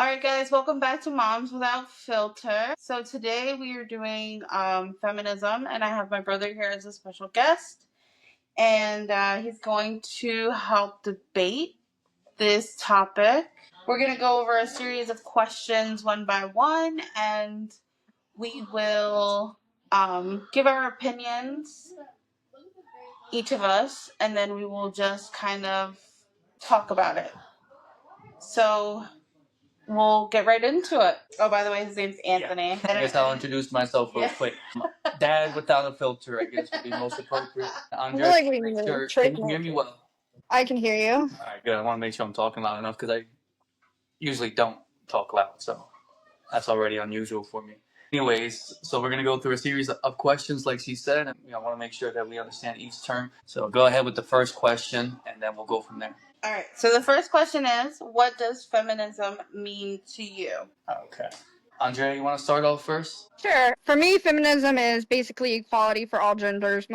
Alright guys, welcome back to Moms Without Filter. So today we are doing feminism, and I have my brother here as a special guest, and he's going to help debate this topic. We're going to go over a series of questions one by one, and we will give our opinions, each of us, and then we will just kind of talk about it. So we'll get right into it. Oh, by the way, his name's Anthony. I guess I'll introduce myself real quick. Dad without a filter, I guess, would be most appropriate. Andre, I feel like we need to can you hear me well? I can hear you. All right, good. I want to make sure I'm talking loud enough because I usually don't talk loud, so that's already unusual for me. Anyways, so we're going to go through a series of questions, like she said, and I want to make sure that we understand each term. So go ahead with the first question, and then we'll go from there. All right. So the first question is, what does feminism mean to you? Okay. Andrea, you want to start off first? Sure. For me, feminism is basically equality for all genders,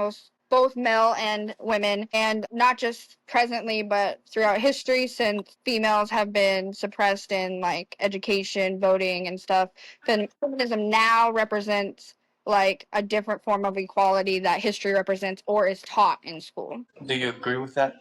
both male and women, and not just presently, but throughout history, since females have been suppressed in like education, voting, and stuff. Feminism now represents like a different form of equality that history represents or is taught in school. Do you agree with that?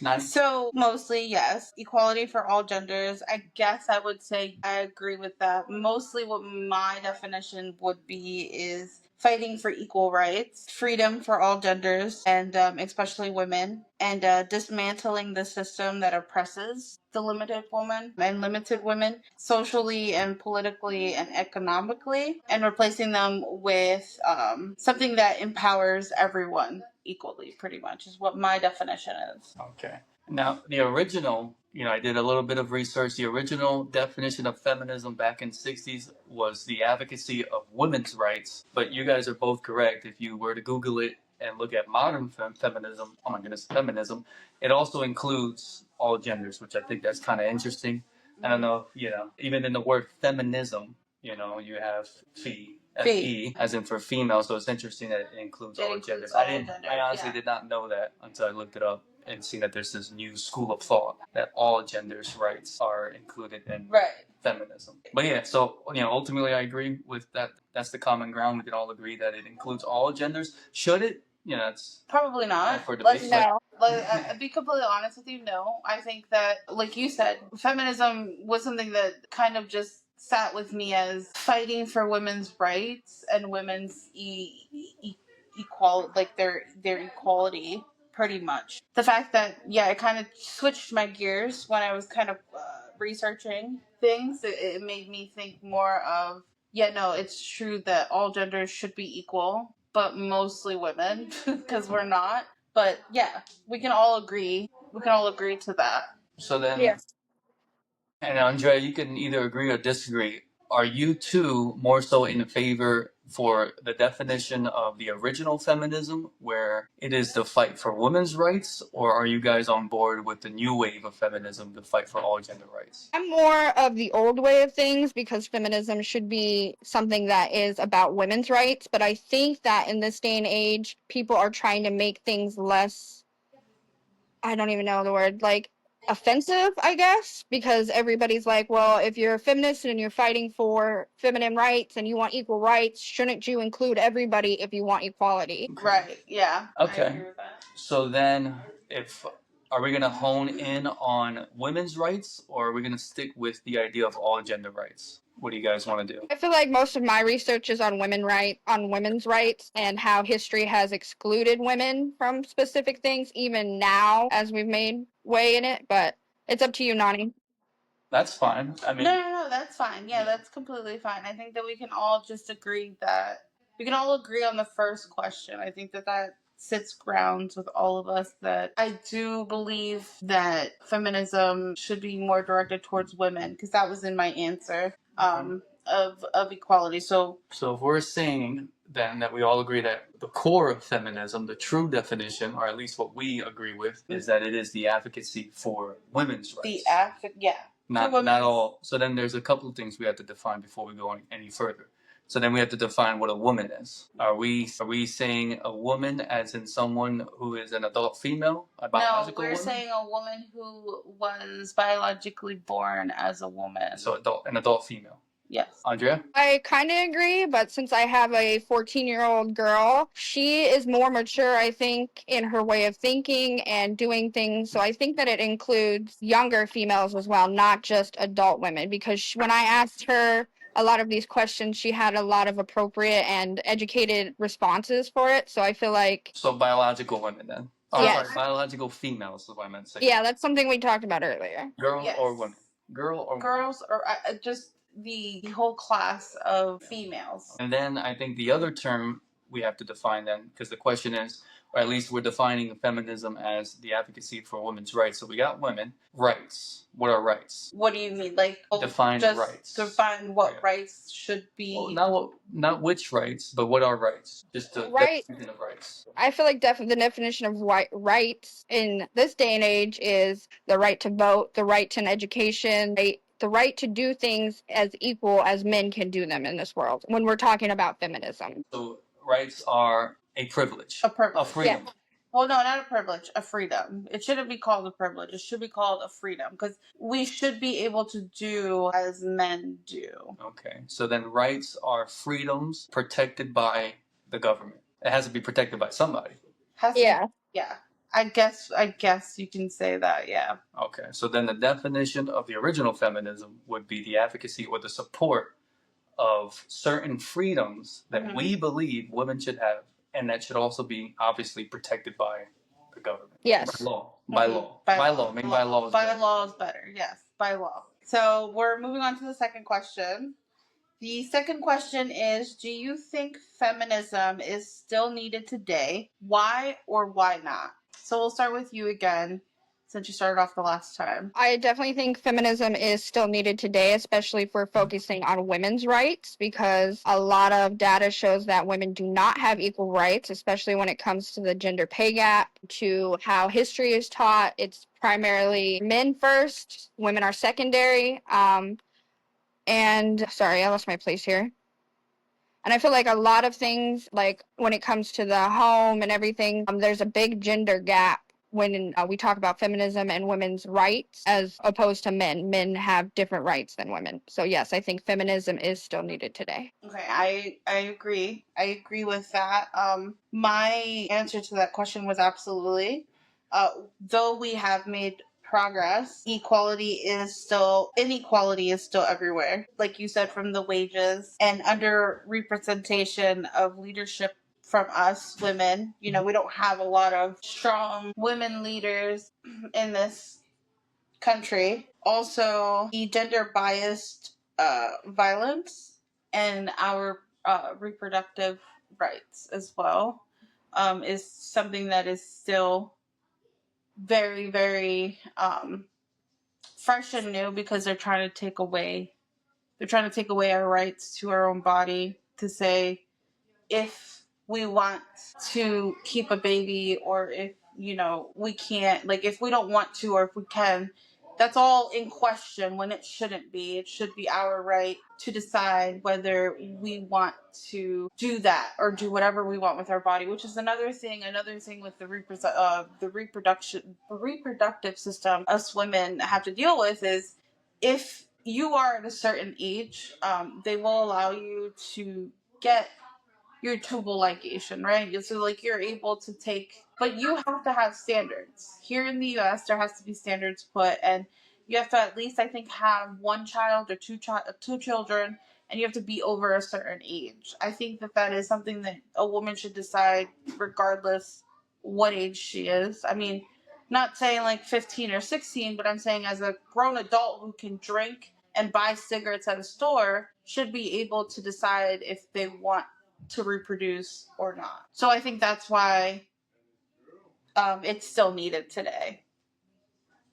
Nice. So mostly, yes, equality for all genders. I guess I would say I agree with that. Mostly what my definition would be is fighting for equal rights, freedom for all genders, and especially women, and dismantling the system that oppresses the limited woman and limited women socially and politically and economically, and replacing them with something that empowers everyone equally, pretty much, is what my definition is. Okay. Now, the original, I did a little bit of research. The original definition of feminism back in the 60s was the advocacy of women's rights. But you guys are both correct. If you were to Google it and look at modern feminism, oh my goodness, feminism, it also includes all genders, which I think that's kind of interesting. I don't know, even in the word feminism, you have Fe, as in for female, so it's interesting that it includes all genders. I honestly did not know that until I looked it up and see that there's this new school of thought that all genders' rights are included in feminism. But yeah, so ultimately I agree with that. That's the common ground. We can all agree that it includes all genders. Should it? It's probably not. For debate. No. I'll be completely honest with you, no. I think that, like you said, feminism was something that kind of just sat with me as fighting for women's rights and women's equality, like their equality, pretty much. The fact that, it kind of switched my gears when I was kind of researching things. It made me think more of, it's true that all genders should be equal, but mostly women, because we're not. But yeah, we can all agree. We can all agree to that. So then, Yes. And Andrea, you can either agree or disagree. Are you two more so in favor for the definition of the original feminism, where it is the fight for women's rights, or are you guys on board with the new wave of feminism, the fight for all gender rights? I'm more of the old way of things because feminism should be something that is about women's rights. But I think that in this day and age, people are trying to make things less, I don't even know the word, like offensive, I guess, because everybody's like, well, if you're a feminist and you're fighting for feminine rights and you want equal rights, shouldn't you include everybody if you want equality? Right, yeah. Okay. I agree with that. So then, are we going to hone in on women's rights, or are we going to stick with the idea of all gender rights? What do you guys want to do? I feel like most of my research is on women's rights and how history has excluded women from specific things, even now as we've made way in it. But it's up to you, Nani. That's fine. I mean, No, that's fine. Yeah, that's completely fine. I think that we can all just agree that we can all agree on the first question. I think that sits grounds with all of us, that I do believe that feminism should be more directed towards women, because that was in my answer of equality. So if we're saying then that we all agree that the core of feminism, the true definition, or at least what we agree with, is that it is the advocacy for women's rights. yeah. Not all. So then there's a couple of things we have to define before we go any further. So then we have to define what a woman is. Are we saying a woman as in someone who is an adult female, a biological No, we're woman? saying a woman who was biologically born as a woman. So an adult female. Yes. Andrea? I kind of agree, but since I have a 14-year-old girl, she is more mature, I think, in her way of thinking and doing things. So I think that it includes younger females as well, not just adult women. Because when I asked her a lot of these questions, she had a lot of appropriate and educated responses for it. So I feel like. So biological women then. Oh, Yes. sorry, biological females is what I meant to say. Yeah, that's something we talked about earlier. Girls Yes. or women? Girl or Girls or just the whole class of females. And then I think the other term we have to define then, because the question is, or at least we're defining feminism as the advocacy for women's rights. So we got women rights. What are rights? What do you mean? Like Define just rights. define what Yeah. rights should be. Well, not which rights, but what are rights? Just the Right. definition of rights. I feel like the definition of rights in this day and age is the right to vote, the right to an education, the right to do things as equal as men can do them in this world when we're talking about feminism. So rights are a privilege. A privilege. A freedom. Yeah. Well, no, not a privilege, a freedom. It shouldn't be called a privilege. It should be called a freedom because we should be able to do as men do. Okay, so then rights are freedoms protected by the government. It has to be protected by somebody. Yeah. Yeah. I guess you can say that, yeah. Okay, so then the definition of the original feminism would be the advocacy or the support of certain freedoms that Mhm. we believe women should have, and that should also be obviously protected by the government. Yes. By law. By Mhm. law. By law. Maybe by law is By better. law is better, yes. By law. So we're moving on to the second question. The second question is, do you think feminism is still needed today? Why or why not? So we'll start with you again, since you started off the last time. I definitely think feminism is still needed today, especially if we're focusing on women's rights, because a lot of data shows that women do not have equal rights, especially when it comes to the gender pay gap, to how history is taught. It's primarily men first, women are secondary. And sorry, I lost my place here. And I feel like a lot of things, like when it comes to the home and everything, there's a big gender gap when we talk about feminism and women's rights as opposed to men. Men have different rights than women. So yes, I think feminism is still needed today. Okay, I agree. I agree with that. My answer to that question was absolutely. Though we have made progress, inequality is still everywhere. Like you said, from the wages and under representation of leadership from us women. You know, we don't have a lot of strong women leaders in this country. Also, the gender biased violence and our reproductive rights as well is something that is still very, very fresh and new because they're trying to take away our rights to our own body to say if we want to keep a baby or if we can't, like if we don't want to or if we can, that's all in question when it shouldn't be. It should be our right to decide whether we want to do that or do whatever we want with our body, which is another thing with the reproductive system us women have to deal with is if you are at a certain age, they will allow you to get your tubal ligation, right? So like you're able to take, but you have to have standards. Here in the U.S., there has to be standards put, and you have to at least I think have one child or two children, and you have to be over a certain age. I think that is something that a woman should decide regardless what age she is. I mean, not saying like 15 or 16, but I'm saying as a grown adult who can drink and buy cigarettes at a store should be able to decide if they want to reproduce or not. So I think that's why it's still needed today.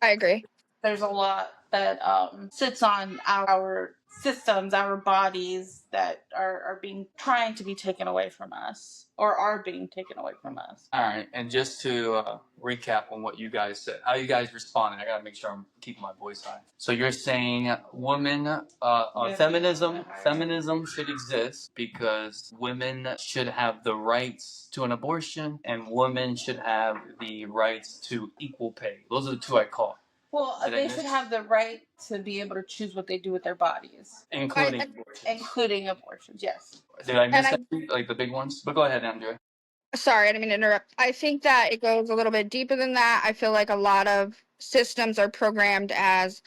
I agree. There's a lot that sits on our systems, our bodies that are being trying to be taken away from us or are being taken away from us. All right, and just to recap on what you guys said, how you guys responded, I gotta make sure I'm keeping my voice high. So you're saying feminism should exist because women should have the rights to an abortion and women should have the rights to equal pay. Those are the two I caught. Well, they should have the right to be able to choose what they do with their bodies, including abortions. Including abortions, yes. Did I miss any, like the big ones? But go ahead, Andrea. Sorry, I didn't mean to interrupt. I think that it goes a little bit deeper than that. I feel like a lot of systems are programmed as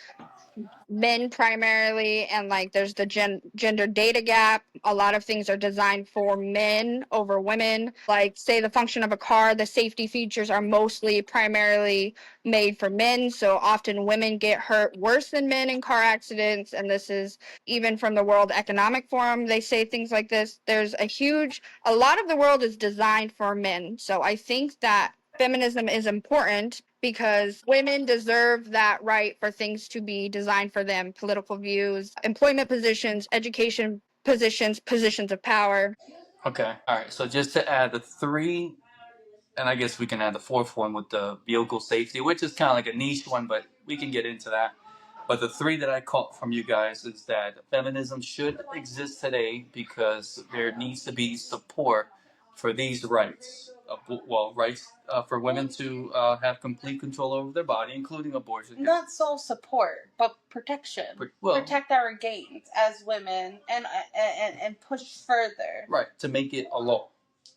men primarily, and like there's the gender data gap. A lot of things are designed for men over women. Like, say, the function of a car, the safety features are mostly primarily made for men, so often women get hurt worse than men in car accidents. And this is even from the World Economic Forum. They say things like this. There's a lot of the world is designed for men, so I think that feminism is important because women deserve that right for things to be designed for them: political views, employment positions, education positions, positions of power. Okay. All right. So just to add the three, and I guess we can add the fourth one with the vehicle safety, which is kind of like a niche one, but we can get into that. But the three that I caught from you guys is that feminism should exist today because there needs to be support for these rights. Rights for women to have complete control over their body, including abortion. Not sole support, but protection. Protect our gains as women and push further. Right, to make it a law.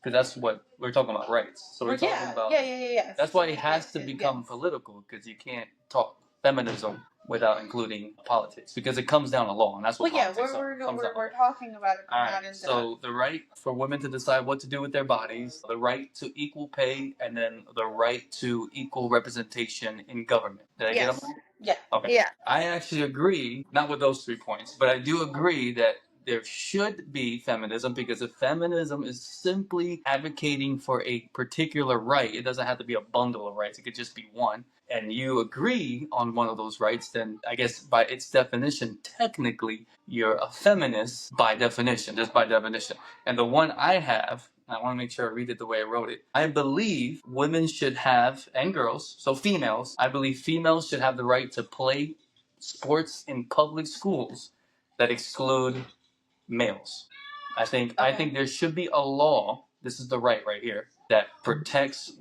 Because that's what we're talking about, rights. So we're talking about. Yeah. That's why it has to become political, because you can't talk feminism without including politics, because it comes down to law, and that's what. Well, we're talking about it. All right. So the right for women to decide what to do with their bodies, the right to equal pay, and then the right to equal representation in government. Did I get them? Yeah. Okay. Yeah. I actually agree, not with those 3 points, but I do agree that there should be feminism, because if feminism is simply advocating for a particular right, it doesn't have to be a bundle of rights, it could just be one, and you agree on one of those rights, then I guess by its definition, technically, you're a feminist by definition, just by definition. And the one I have, I want to make sure I read it the way I wrote it. I believe women should have, and girls, so females, I believe females should have the right to play sports in public schools that exclude males. I think there should be a law. This is the right here that protects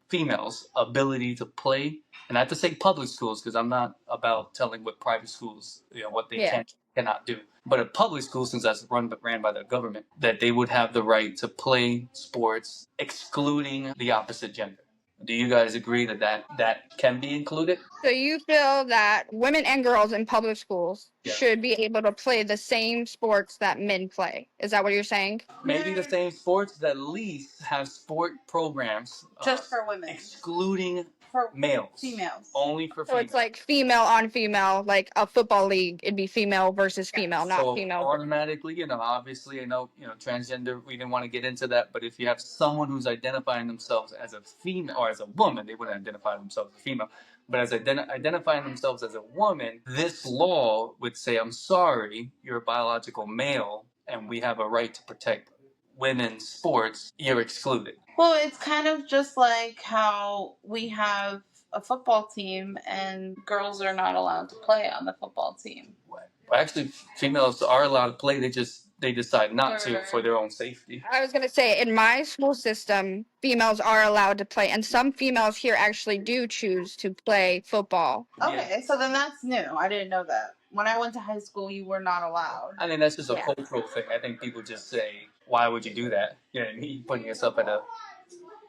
females' ability to play, and I have to say public schools because I'm not about telling what private schools what they cannot do. But a public school, since that's ran by the government, that they would have the right to play sports excluding the opposite gender. Do you guys agree that can be included? So you feel that women and girls in public schools should be able to play the same sports that men play. Is that what you're saying? Maybe the same sports, that at least have sport programs just for women, excluding for males, females, only for females. So it's like female on female, like a football league. It'd be female versus female, not so female. Automatically, obviously, I know, transgender. We didn't want to get into that, but if you have someone who's identifying themselves as a female or as a woman, they wouldn't identify themselves as a female. But as identifying themselves as a woman, this law would say, "I'm sorry, you're a biological male, and we have a right to protect women's sports. You're excluded." Well, it's kind of just like how we have a football team and girls are not allowed to play on the football team. Well, actually, females are allowed to play. They decide not to for their own safety. I was going to say, in my school system, females are allowed to play, and some females here actually do choose to play football. Okay, so then that's new. I didn't know that. When I went to high school, you were not allowed. I think that's just a cultural thing. I think people just say, "Why would you do that? You're putting yourself at a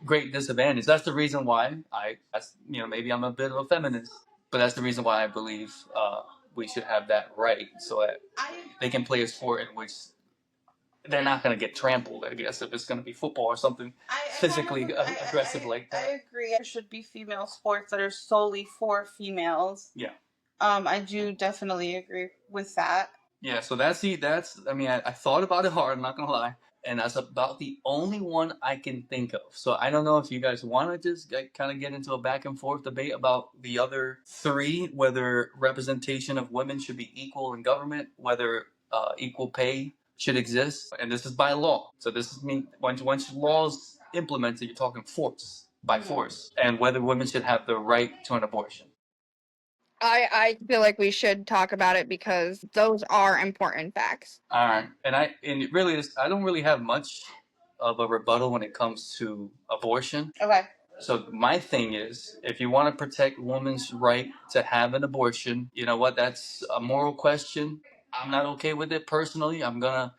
great disadvantage." That's the reason why maybe I'm a bit of a feminist, but that's the reason why I believe we should have that right, so that they can play a sport in which they're not going to get trampled, I guess, if it's going to be football or something physically aggressive like that. I agree. There should be female sports that are solely for females. Yeah. I do definitely agree with that. Yeah, so I thought about it hard, I'm not going to lie. and that's about the only one I can think of. So I don't know if you guys want to just kind of get into a back and forth debate about the other three, whether representation of women should be equal in government, whether equal pay should exist, and this is by law. So this is mean once laws implemented, you're talking force by force, and whether women should have the right to an abortion. I feel like we should talk about it because those are important facts. All right, and it really is. I don't really have much of a rebuttal when it comes to abortion. Okay. So my thing is, if you want to protect women's right to have an abortion, you know what? That's a moral question. I'm not okay with it personally. I'm gonna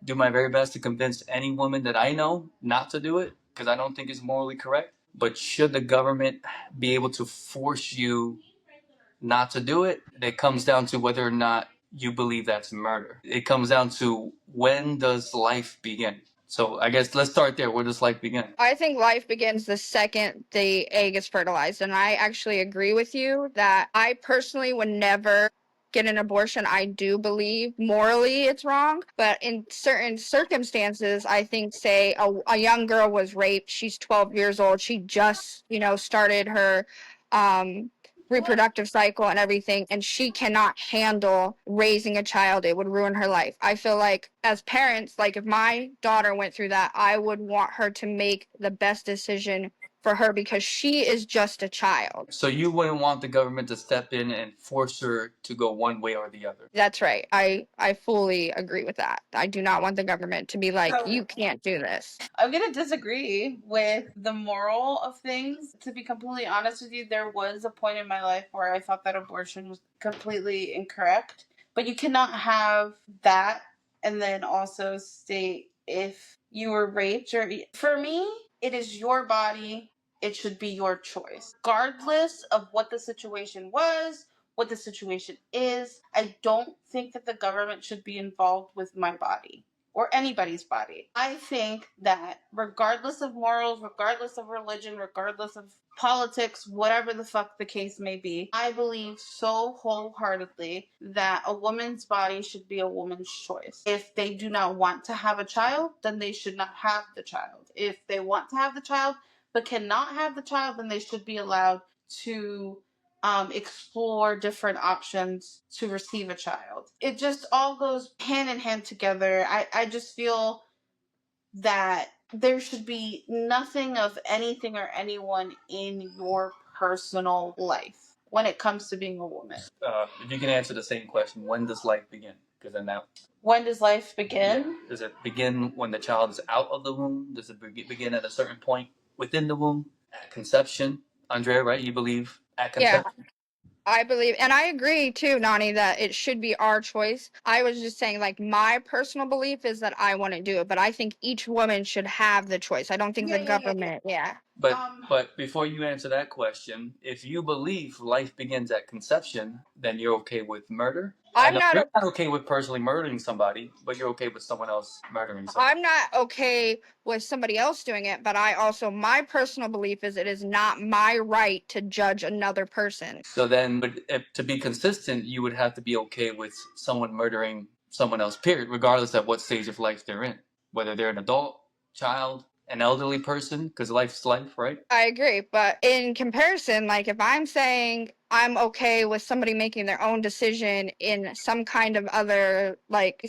do my very best to convince any woman that I know not to do it because I don't think it's morally correct. But should the government be able to force you not to do it? It comes down to whether or not you believe that's murder. It comes down to when does life begin? So I guess let's start there. Where does life begin? I think life begins the second the egg is fertilized. And I actually agree with you that I personally would never get an abortion. I do believe morally it's wrong. But in certain circumstances, I think, say, a young girl was raped. She's 12 years old. She just, started her reproductive cycle and everything, and she cannot handle raising a child. It would ruin her life. I feel like as parents, like if my daughter went through that, I would want her to make the best decision for her because she is just a child. So you wouldn't want the government to step in and force her to go one way or the other. That's right. I fully agree with that. I do not want the government to be like, you can't do this. I'm gonna disagree with the moral of things. To be completely honest with you, there was a point in my life where I thought that abortion was completely incorrect. But you cannot have that and then also state if you were raped or. For me, it is your body. It should be your choice. Regardless of what the situation was, what the situation is, I don't think that the government should be involved with my body or anybody's body. I think that regardless of morals, regardless of religion, regardless of politics, whatever the fuck the case may be, I believe so wholeheartedly that a woman's body should be a woman's choice. If they do not want to have a child, then they should not have the child. If they want to have the child but cannot have the child, then they should be allowed to explore different options to receive a child. It just all goes hand in hand together. I just feel that there should be nothing of anything or anyone in your personal life when it comes to being a woman. If you can answer the same question, when does life begin? Because then that. When does life begin? Yeah. Does it begin when the child is out of the womb? Does it begin at a certain point within the womb? At conception? Andrea, right? You believe at conception? Yeah. I believe, and I agree too, Nani, that it should be our choice. I was just saying, like, my personal belief is that I want to do it, but I think each woman should have the choice. I don't think the government, yeah. But before you answer that question, if you believe life begins at conception, then you're okay with murder? I'm not. You're not okay with personally murdering somebody, but you're okay with someone else murdering somebody. I'm not okay with somebody else doing it, but my personal belief is it is not my right to judge another person. So then, but to be consistent, you would have to be okay with someone murdering someone else, period, regardless of what stage of life they're in, whether they're an adult, child, an elderly person, because life's life, right? I agree, but in comparison, like if I'm saying I'm okay with somebody making their own decision in some kind of other, like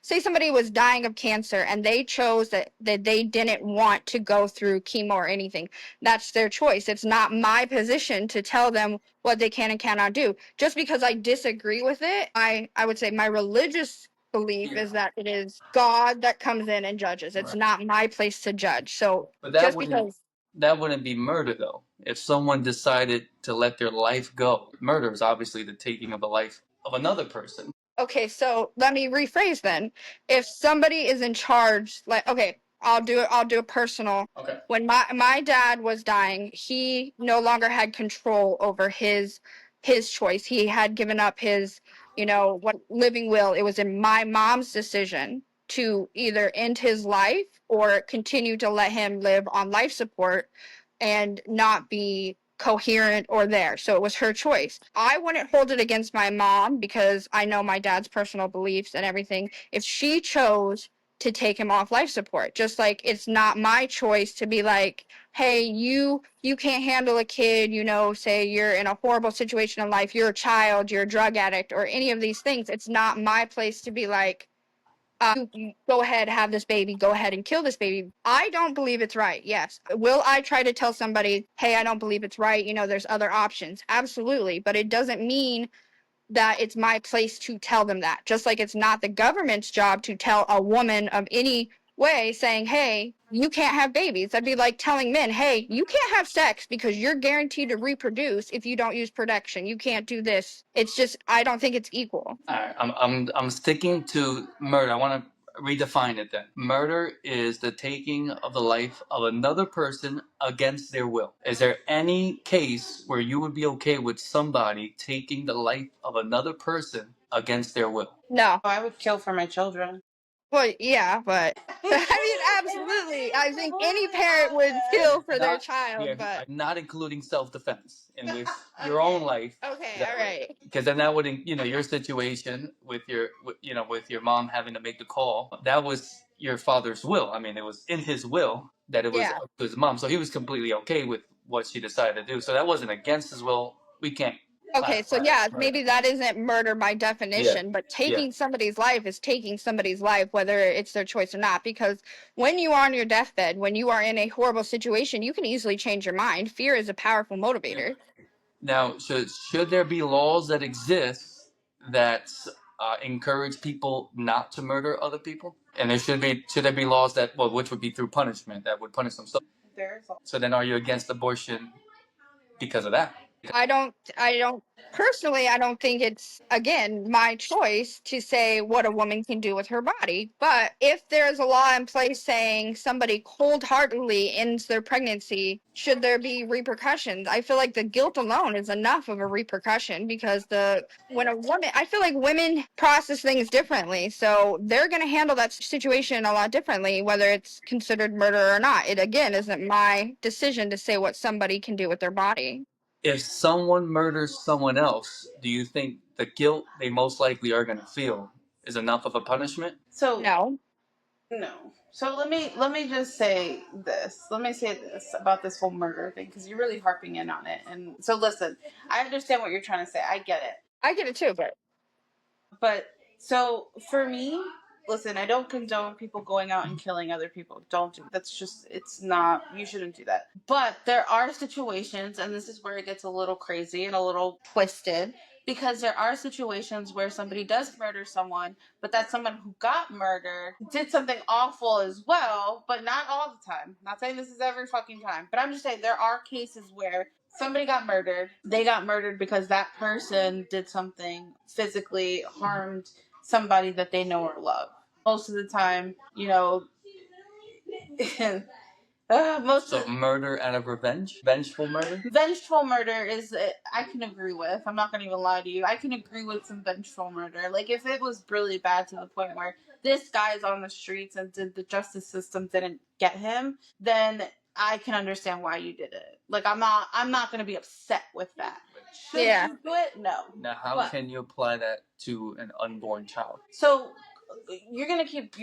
say somebody was dying of cancer and they chose that they didn't want to go through chemo or anything. That's their choice. It's not my position to tell them what they can and cannot do. Just because I disagree with it, I would say my religious belief is that it is God that comes in and judges. It's not my place to judge. So But just because that wouldn't be murder, though. If someone decided to let their life go, murder is obviously the taking of the life of another person. Okay, so let me rephrase then. If somebody is in charge, like, okay, I'll do a personal. Okay. When my dad was dying, he no longer had control over his choice. He had given up his, what living will. It was in my mom's decision to either end his life or continue to let him live on life support and not be coherent or there. So it was her choice. I wouldn't hold it against my mom because I know my dad's personal beliefs and everything. If she chose to take him off life support. Just like it's not my choice to be like, hey, you can't handle a kid, you know, say you're in a horrible situation in life, you're a child, you're a drug addict, or any of these things. It's not my place to be like, you go ahead, have this baby, go ahead and kill this baby. I don't believe it's right. Yes. Will I try to tell somebody, hey, I don't believe it's right, you know, there's other options? Absolutely. But it doesn't mean that it's my place to tell them that. Just like it's not the government's job to tell a woman of any way saying, hey, you can't have babies. That'd be like telling men, hey, you can't have sex because you're guaranteed to reproduce if you don't use protection. You can't do this. It's just, I don't think it's equal. All right, I'm sticking to murder. I want to redefine it then. Murder is the taking of the life of another person against their will. Is there any case where you would be okay with somebody taking the life of another person against their will? No. I would kill for my children. Well, yeah, but I mean, absolutely. I think any parent would kill for their child, but not including self-defense in which your own life. okay, all right. Because then that would, your situation with with your mom having to make the call, that was your father's will. I mean, it was in his will that it was Yeah. up to his mom, so he was completely okay with what she decided to do. So that wasn't against his will. We can't. Okay, so yeah, maybe that isn't murder by definition, but taking somebody's life is taking somebody's life, whether it's their choice or not. Because when you are on your deathbed, when you are in a horrible situation, you can easily change your mind. Fear is a powerful motivator. Now, should there be laws that exist that encourage people not to murder other people? And should there be laws that, well, which would be through punishment, that would punish them? So then, are you against abortion because of that? I don't personally, I don't think it's, again, my choice to say what a woman can do with her body. But if there's a law in place saying somebody cold-heartedly ends their pregnancy, should there be repercussions? I feel like the guilt alone is enough of a repercussion, because when a woman, I feel like women process things differently. So they're going to handle that situation a lot differently, whether it's considered murder or not. It, again, isn't my decision to say what somebody can do with their body. If someone murders someone else, do you think the guilt they most likely are going to feel is enough of a punishment? So No. no. So let me just say this. Let me say this about this whole murder thing, because you're really harping in on it. And so listen, I understand what you're trying to say. I get it. I get it too, But so for me, listen, I don't condone people going out and killing other people. Don't do. That's just, it's not, you shouldn't do that. But there are situations, and this is where it gets a little crazy and a little twisted, because there are situations where somebody does murder someone, but that someone who got murdered did something awful as well, but not all the time. Not saying this is every fucking time, but I'm just saying there are cases where somebody got murdered. They got murdered because that person did something, physically harmed somebody that they know or love. Most of the time, most So of murder out of revenge, vengeful murder. vengeful murder is, I can agree with. I'm not gonna even lie to you. I can agree with some vengeful murder. Like if it was really bad to the point where this guy's on the streets and the justice system didn't get him, then I can understand why you did it. Like I'm not gonna be upset with that. Should Yeah. you do it? No. Now, how can you apply that to an unborn child? So you're gonna keep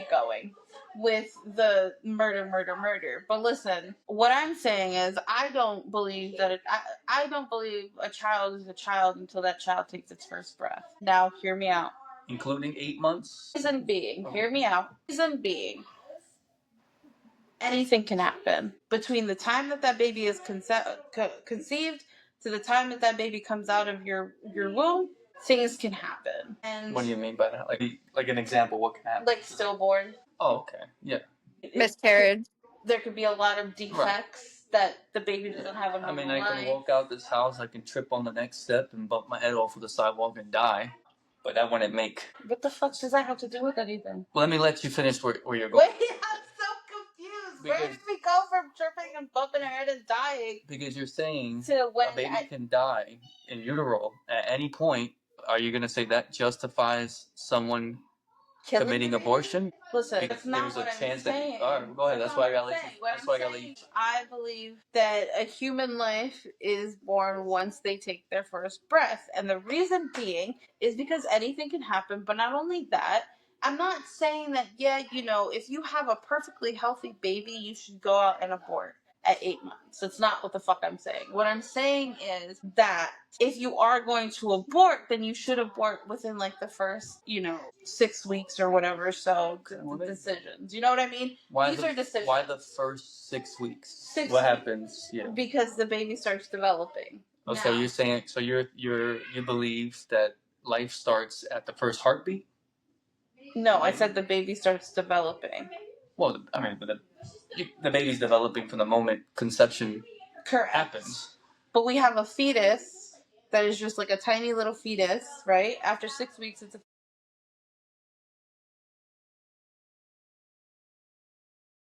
going with the murder. But listen, what I'm saying is I don't believe I don't believe a child is a child until that child takes its first breath. Now hear me out. Including 8 months? Reason being, hear me out. Reason being, anything can happen between the time that that baby is conceived to the time that that baby comes out of your womb. Things can happen. And What do you mean by that? Like an example, what can happen? like stillborn. Oh, okay. Yeah. Miscarriage. There could be a lot of defects that the baby doesn't have a I normal mean, I can life. walk out this house, I can trip on the next step and bump my head off of the sidewalk and die. But that wouldn't make. What the fuck does that have to do with anything? Well, let me let you finish where you're going. Wait, I'm so confused. Where did we go from tripping and bumping our head and dying Because you're saying to when a baby can die in utero at any point. Are you going to say that justifies someone committing abortion? Listen, that's not what I'm saying. All right, go ahead. That's why I got to let you. That's why I got to let you. I believe that a human life is born once they take their first breath. And the reason being is because anything can happen. But not only that, I'm not saying that, if you have a perfectly healthy baby, you should go out and abort at 8 months. That's not what the fuck I'm saying. What I'm saying is that if you are going to abort, then you should abort within like the first, 6 weeks or whatever. So decisions. You know what I mean? These are decisions. Why the first 6 weeks? What happens? Yeah. Because the baby starts developing. Oh, so you're saying you believe that life starts at the first heartbeat? No, I said the baby starts developing. Well, I mean, the baby's developing from the moment conception happens. But we have a fetus that is just like a tiny little fetus, right? After 6 weeks, it's a